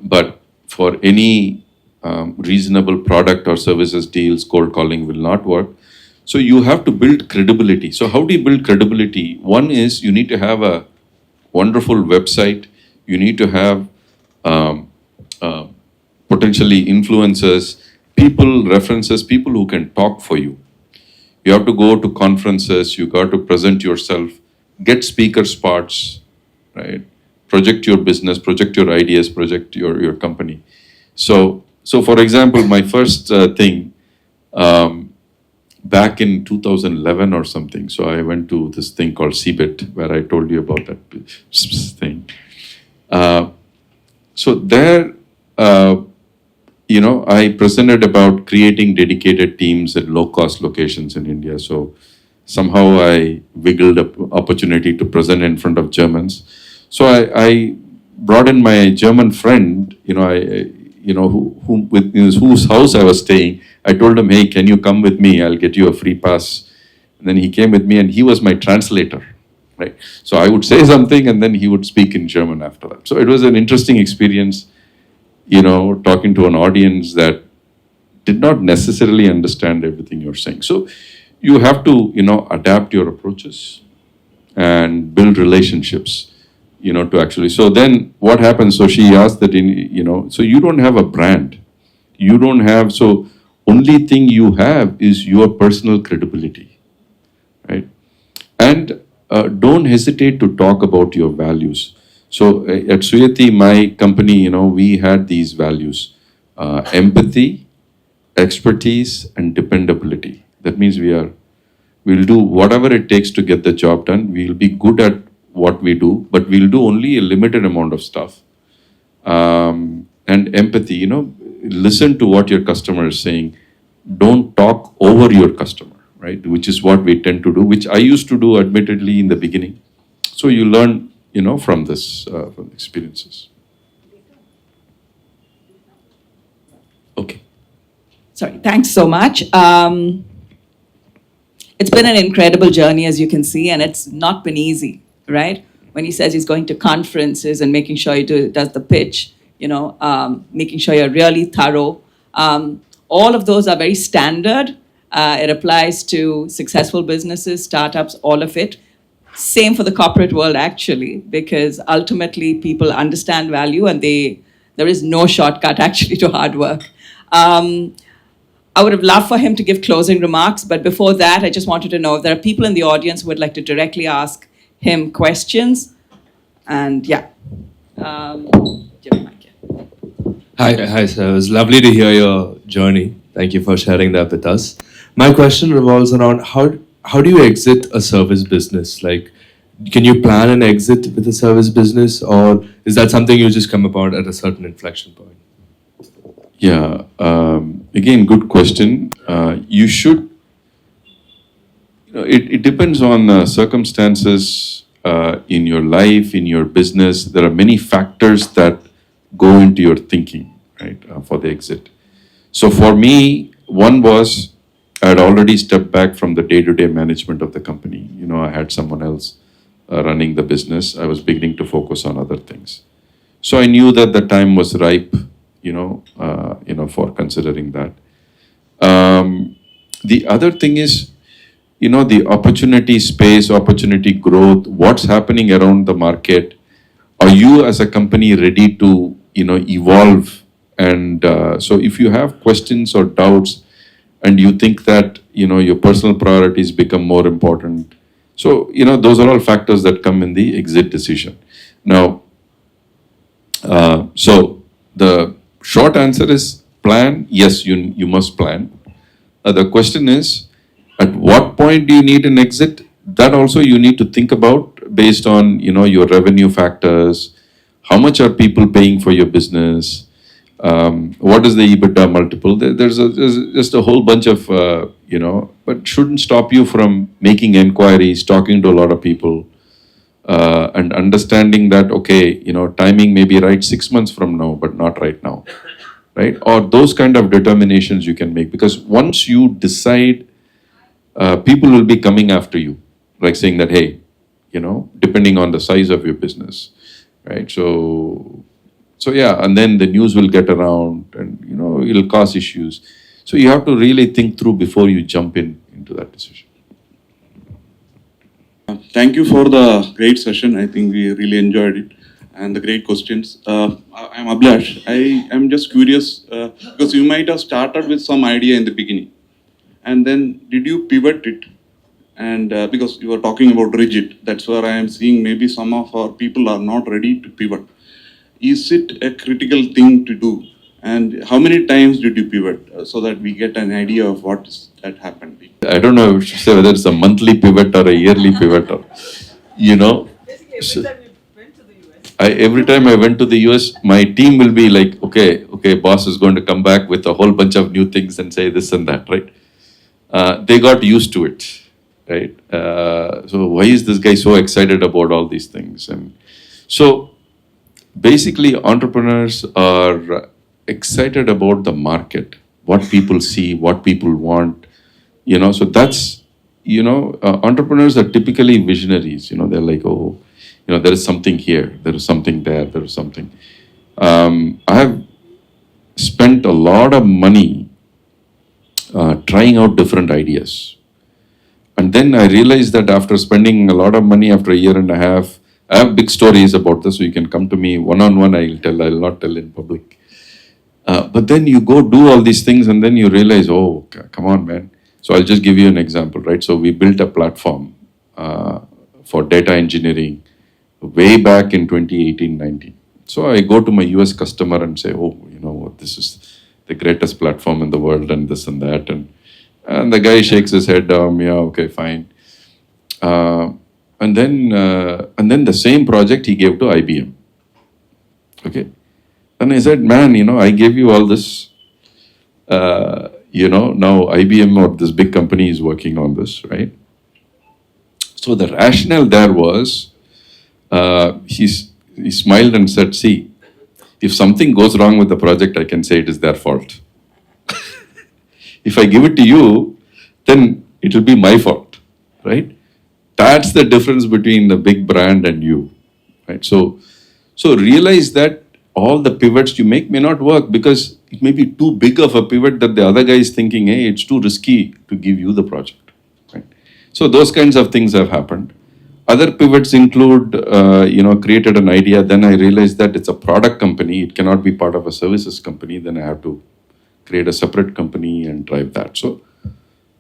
But for any reasonable product or services deals, cold calling will not work. So you have to build credibility. So how do you build credibility? One is you need to have a wonderful website. You need to have potentially influencers, references, people who can talk for you. You have to go to conferences, you got to present yourself, get speaker spots, right? Project your business, project your ideas, project your company. So for example, my first thing, back in 2011 or something, so I went to this thing called CBIT, where I told you about that thing. So there, I presented about creating dedicated teams at low-cost locations in India. So somehow I wiggled up opportunity to present in front of Germans. So I brought in my German friend, whose house I was staying. I told him, hey, can you come with me? I'll get you a free pass. And then he came with me and he was my translator, right? So I would say something and then he would speak in German after that. So it was an interesting experience, talking to an audience that did not necessarily understand everything you're saying. So you have to, adapt your approaches and build relationships, to actually. So then what happens? So she asked that, so you don't have a brand. You don't have, so only thing you have is your personal credibility, right? And don't hesitate to talk about your values. So at Suyati, my company, we had these values: empathy, expertise, and dependability. That means we'll do whatever it takes to get the job done. We'll be good at what we do, but we'll do only a limited amount of stuff. And empathy, listen to what your customer is saying. Don't talk over your customer, right? Which is what we tend to do, which I used to do admittedly in the beginning. So you learn, from this, from experiences. Okay. Sorry, thanks so much. It's been an incredible journey, as you can see, and it's not been easy, right? When he says he's going to conferences and making sure he does the pitch, making sure you're really thorough. All of those are very standard. It applies to successful businesses, startups, all of it. Same for the corporate world, actually, because ultimately people understand value and there is no shortcut actually to hard work. I would have loved for him to give closing remarks, but before that, I just wanted to know if there are people in the audience who would like to directly ask him questions. And yeah. Hi, sir. It was lovely to hear your journey. Thank you for sharing that with us. My question revolves around how do you exit a service business? Like, can you plan an exit with a service business, or is that something you just come about at a certain inflection point? Yeah, again, good question. You should, it depends on circumstances in your life, in your business. There are many factors that go into your thinking, right, for the exit. So for me, one was I had already stepped back from the day-to-day management of the company. I had someone else running the business. I was beginning to focus on other things. So I knew that the time was ripe, for considering that. The other thing is, the opportunity space, opportunity growth, what's happening around the market. Are you as a company ready to, evolve? And so if you have questions or doubts and you think that, your personal priorities become more important. So, those are all factors that come in the exit decision. Now, so the short answer is plan. Yes, you must plan. The question is, at what point do you need an exit? That also you need to think about based on, your revenue factors. How much are people paying for your business? What is the EBITDA multiple? There's just a whole bunch of, but shouldn't stop you from making inquiries, talking to a lot of people, and understanding that, okay, timing may be right 6 months from now, but not right now, right? Or those kind of determinations you can make. Because once you decide, people will be coming after you, like saying that, hey, depending on the size of your business, right? So yeah, and then the news will get around and, it'll cause issues. So you have to really think through before you jump into that decision. Thank you for the great session. I think we really enjoyed it and the great questions. I'm Ablash. I am just curious because you might have started with some idea in the beginning And then did you pivot it? And because you were talking about rigid, that's where I am seeing maybe some of our people are not ready to pivot. Is it a critical thing to do? And how many times did you pivot so that we get an idea of what is that happened? I don't know if I should say whether it's a monthly pivot or a yearly pivot or, you know. So, every time I went to the US, my team will be like, okay, boss is going to come back with a whole bunch of new things and say this and that, right? They got used to it, right? So why is this guy so excited about all these things? And so basically entrepreneurs are excited about the market, what people see, what people want, so that's, entrepreneurs are typically visionaries, they're like, oh, there is something here, there is something there, there is something. I have spent a lot of money trying out different ideas. And then I realized that after spending a lot of money, after a year and a half, I have big stories about this, so you can come to me one-on-one, I'll not tell in public. But then you go do all these things and then you realize, oh, come on, man. So I'll just give you an example, right? So we built a platform for data engineering way back in 2018-19. So I go to my US customer and say, oh, this is the greatest platform in the world and this and that. And the guy shakes his head, yeah, okay, fine. And then the same project he gave to IBM. Okay. And I said, man, I gave you all this. Now IBM or this big company is working on this, right? So the rationale there was, he smiled and said, see, if something goes wrong with the project, I can say it is their fault. If I give it to you, then it will be my fault, right? That's the difference between the big brand and you, right? So realize that all the pivots you make may not work because it may be too big of a pivot that the other guy is thinking, hey, it's too risky to give you the project, right? So those kinds of things have happened. Other pivots include, created an idea, then I realized that it's a product company, it cannot be part of a services company, then I have to create a separate company and drive that. So,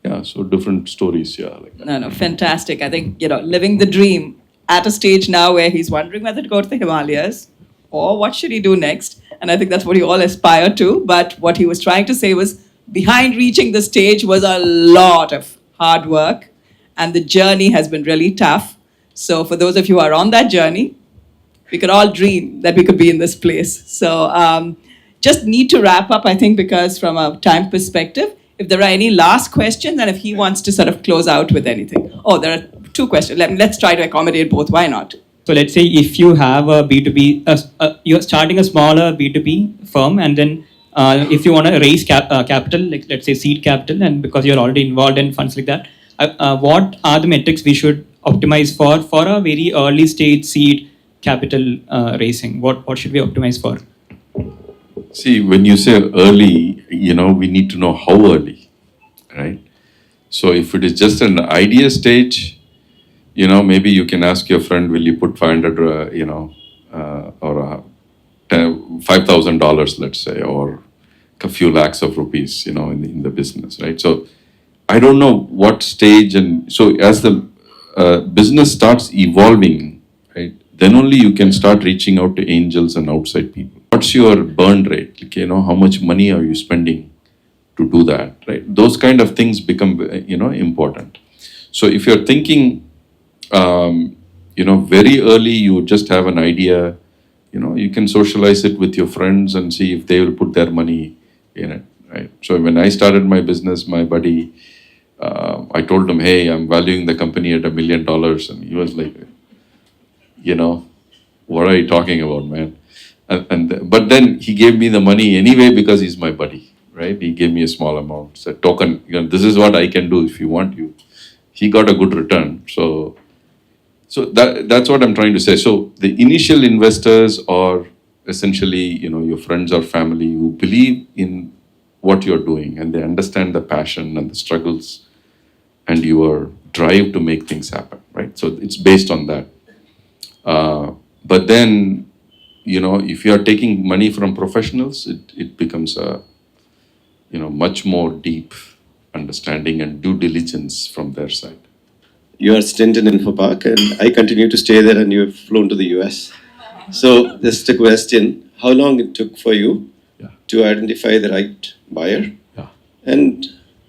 yeah, so different stories, yeah. Like that. No, fantastic. I think, living the dream at a stage now where he's wondering whether to go to the Himalayas or what should he do next. And I think that's what you all aspire to. But what he was trying to say was behind reaching the stage was a lot of hard work and the journey has been really tough. So for those of you who are on that journey, we could all dream that we could be in this place. So just need to wrap up, I think, because from a time perspective, if there are any last questions and if he wants to sort of close out with anything. Oh, there are two questions. Let's try to accommodate both. Why not? So let's say if you have a B2B, you're starting a smaller B2B firm, and then if you want to raise capital, like let's say seed capital, and because you're already involved in funds like that, what are the metrics we should optimize for a very early stage seed capital raising? What should we optimize for? See, when you say early, we need to know how early, right? So if it is just an idea stage, maybe you can ask your friend, will you put 500, or $5,000, let's say, or a few lakhs of rupees, in the business, right? So I don't know what stage, and so as the business starts evolving, right, then only you can start reaching out to angels and outside people. What's your burn rate? Like, how much money are you spending to do that, right? Those kind of things become, important. So if you're thinking, very early, you just have an idea, you can socialize it with your friends and see if they will put their money in it, right? So when I started my business, my buddy, I told him, hey, I'm valuing the company at $1 million. And he was like, what are you talking about, man? But then he gave me the money anyway because he's my buddy, right? He gave me a small amount. It's a token, this is what I can do if you want you. He got a good return. So that's what I'm trying to say. So the initial investors are essentially, your friends or family who believe in what you're doing and they understand the passion and the struggles and your drive to make things happen, right? So it's based on that. But then, if you are taking money from professionals, it becomes a, much more deep understanding and due diligence from their side. Your stint in InfoPark, and I continue to stay there, and you've flown to the US. So, just a question: how long it took for you to identify the right buyer? Yeah. And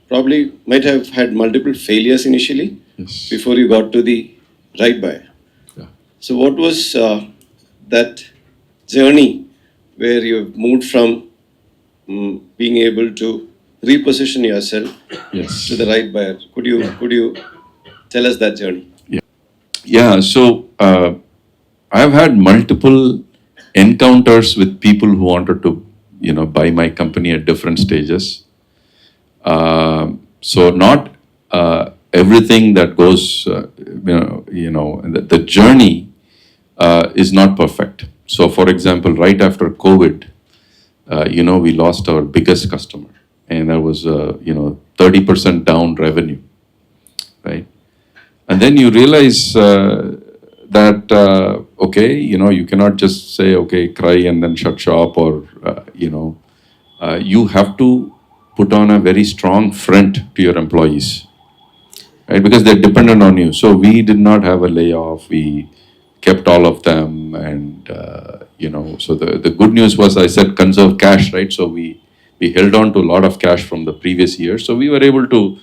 probably might have had multiple failures initially before you got to the right buyer. Yeah. So, what was that journey where you moved from being able to reposition yourself Yes. to the right buyer? Could you tell us that journey? Yeah, so I've had multiple encounters with people who wanted to, buy my company at different stages. So not everything that goes, the journey is not perfect. So, for example, right after COVID, we lost our biggest customer, and that was 30% down revenue, right? And then you realize that, you cannot just say, okay, cry and then shut shop, or, you have to put on a very strong front to your employees, right? Because they're dependent on you. So we did not have a layoff. We kept all of them. And, so the good news was, I said, conserve cash, right? So we held on to a lot of cash from the previous year. So we were able to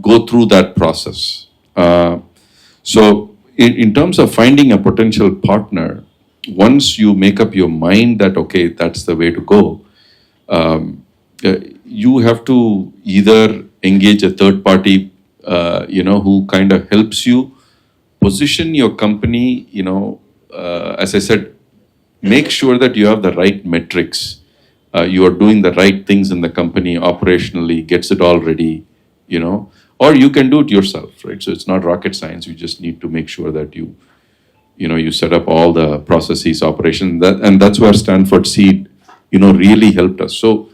go through that process. So in terms of finding a potential partner, once you make up your mind that, okay, that's the way to go, you have to either engage a third party, who kind of helps you position your company, as I said, make sure that you have the right metrics. You are doing the right things in the company operationally, gets it all ready, or you can do it yourself, right? So it's not rocket science. You just need to make sure that you set up all the processes, operations, and that's where Stanford Seed, really helped us. So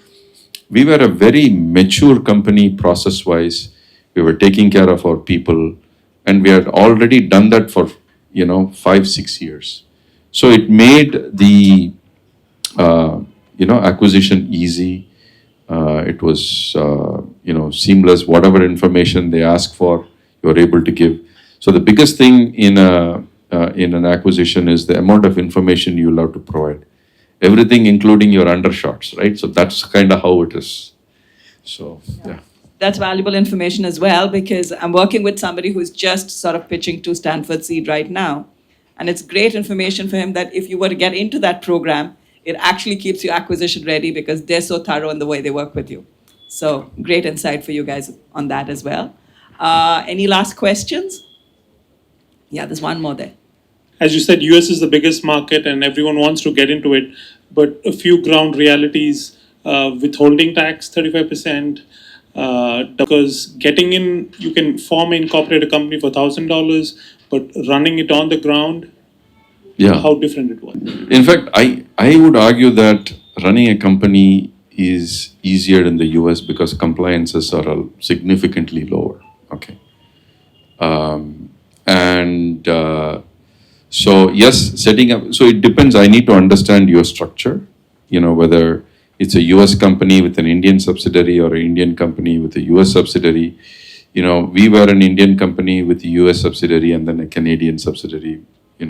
we were a very mature company process-wise. We were taking care of our people, and we had already done that for 5-6 years. So it made the acquisition easy. It was seamless. Whatever information they ask for, you're able to give. So the biggest thing in an acquisition is the amount of information you allow to provide. Everything, including your undershots, right? So that's kind of how it is. So yeah. That's valuable information as well, because I'm working with somebody who's just sort of pitching to Stanford Seed right now. And it's great information for him that if you were to get into that program, it actually keeps you acquisition ready because they're so thorough in the way they work with you. So great insight for you guys on that as well. Any last questions? Yeah, there's one more there. As you said, US is the biggest market and everyone wants to get into it, but a few ground realities, withholding tax 35%, because getting in, you can incorporate a company for $1,000, but running it on the ground, how different it was. In fact, I would argue that running a company is easier in the US because compliances are significantly lower. Okay. So yes, setting up, so it depends. I need to understand your structure, whether it's a US company with an Indian subsidiary or an Indian company with a US subsidiary. We were an Indian company with a US subsidiary and then a Canadian subsidiary. We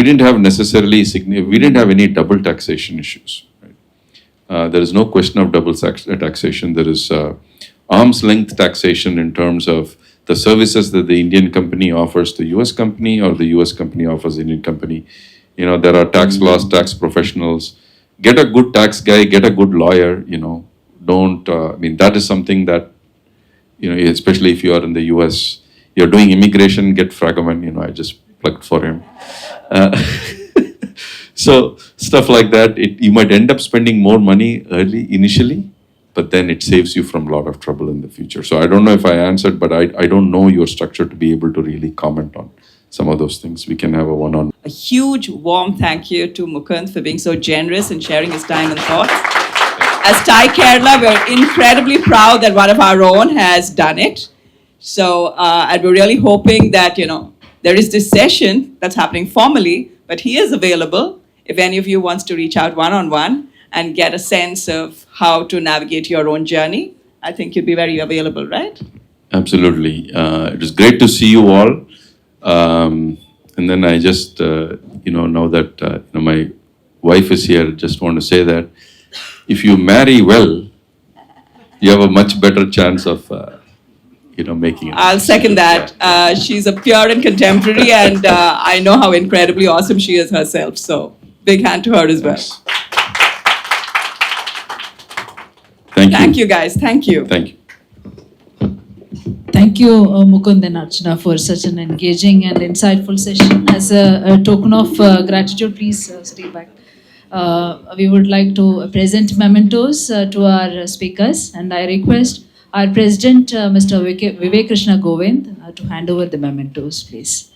didn't have we didn't have any double taxation issues. Right? There is no question of double taxation. There is arm's length taxation in terms of the services that the Indian company offers to US company or the US company offers the Indian company. There are tax laws, tax professionals. Get a good tax guy, get a good lawyer, don't, that is something that, especially if you are in the US, you're doing immigration, get Fragaman, I just plugged for him. So stuff like that, you might end up spending more money initially, but then it saves you from a lot of trouble in the future. So I don't know if I answered, but I don't know your structure to be able to really comment on some of those things. We can have a one-on-one. A huge warm thank you to Mukund for being so generous and sharing his time and thoughts. As TiE Kerala, we're incredibly proud that one of our own has done it. So, and we're really hoping that, there is this session that's happening formally, but he is available if any of you wants to reach out one-on-one and get a sense of how to navigate your own journey. I think you'd be very available, right? Absolutely. It was great to see you all. And then I just, now that my wife is here, just want to say that if you marry well, you have a much better chance of, making it. I'll second that. She's a pure and contemporary, and I know how incredibly awesome she is herself. So big hand to her as well. Thank you, guys. Thank you. Thank you. Thank you, Mukund and Archana, for such an engaging and insightful session. As a token of gratitude, please stay back. We would like to present mementos to our speakers, and I request our President, Mr. Vivek Krishna Govind, to hand over the mementos, please.